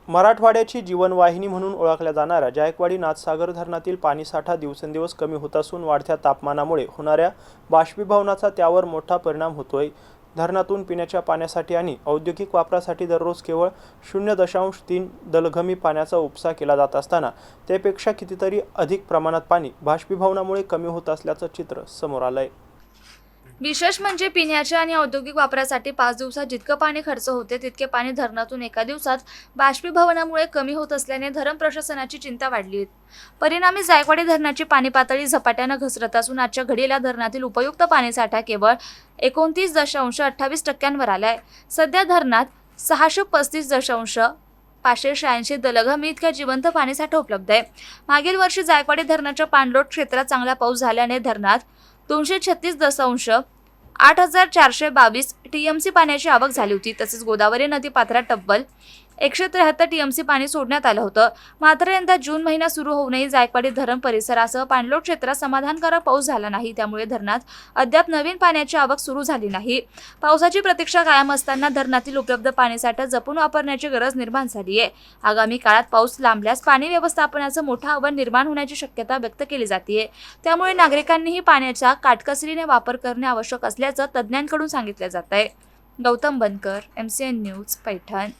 मराठवाड्याची जीवनवाहिनी म्हणून ओळखल्या जाणाऱ्या जायकवाडी नाथसागर धरणातील पाणीसाठा दिवसेंदिवस कमी होत असून वाढत्या तापमानामुळे होणाऱ्या बाष्पीभवनाचा त्यावर मोठा परिणाम होतोय। धरणातून पिण्याच्या पाण्यासाठी आणि औद्योगिक वापरासाठी दररोज केवळ 0.3 दलघमी पाण्याचा उपसा केला जात असताना त्यापेक्षा कितीतरी अधिक प्रमाणात पाणी बाष्पीभवनामुळे कमी होत असल्याचं चित्र समोर आलंय। विशेष म्हणजे पिण्याच्या आणि औद्योगिक वापरासाठी 5 दिवसात जितकं पाणी खर्च होते तितके पाणी धरणातून एका दिवसात बाष्पीभवनामुळे कमी होत असल्याने धरण प्रशासनाची चिंता वाढली आहे। परिणामी जायकवाडी धरणाची पाणी पातळी झपाट्याने घसरत असून आजच्या घडीला धरणातील उपयुक्त पाणीसाठा केवळ 29.28% आलाय। सध्या धरणात 635.586 दलघमी इतक्या जिवंत पाणीसाठा उपलब्ध आहे। मागील वर्षी जायकवाडी धरणाच्या पाणलोट क्षेत्रात चांगला पाऊस झाल्याने धरणात 236.8422 टीएमसी पाण्याची आवक झाली होती। तसेच गोदावरी नदी पात्रात तब्बल 173 टीएमसी पाणी सोडण्यात आलं होतं। मात्र यंदा जून महिना सुरू होऊनही जायकवाडी धरण परिसरासह पाणलोट क्षेत्रात समाधानकारक पाऊस झाला नाही, त्यामुळे धरणात अद्याप नवीन पाण्याची आवक सुरू झाली नाही। पावसाची प्रतीक्षा कायम असताना धरणातील उपलब्ध पाणीसाठा जपून वापरण्याची गरज निर्माण झाली आहे। आगामी काळात पाऊस लांबल्यास पाणी व्यवस्थापनाचं मोठं आव्हान निर्माण होण्याची शक्यता व्यक्त केली जाते। त्यामुळे नागरिकांनीही पाण्याचा काटकसरीने वापर करणे आवश्यक असल्याचं तज्ज्ञांकडून सांगितलं जात आहे। गौतम बनकर, MCN न्यूज, पैठण।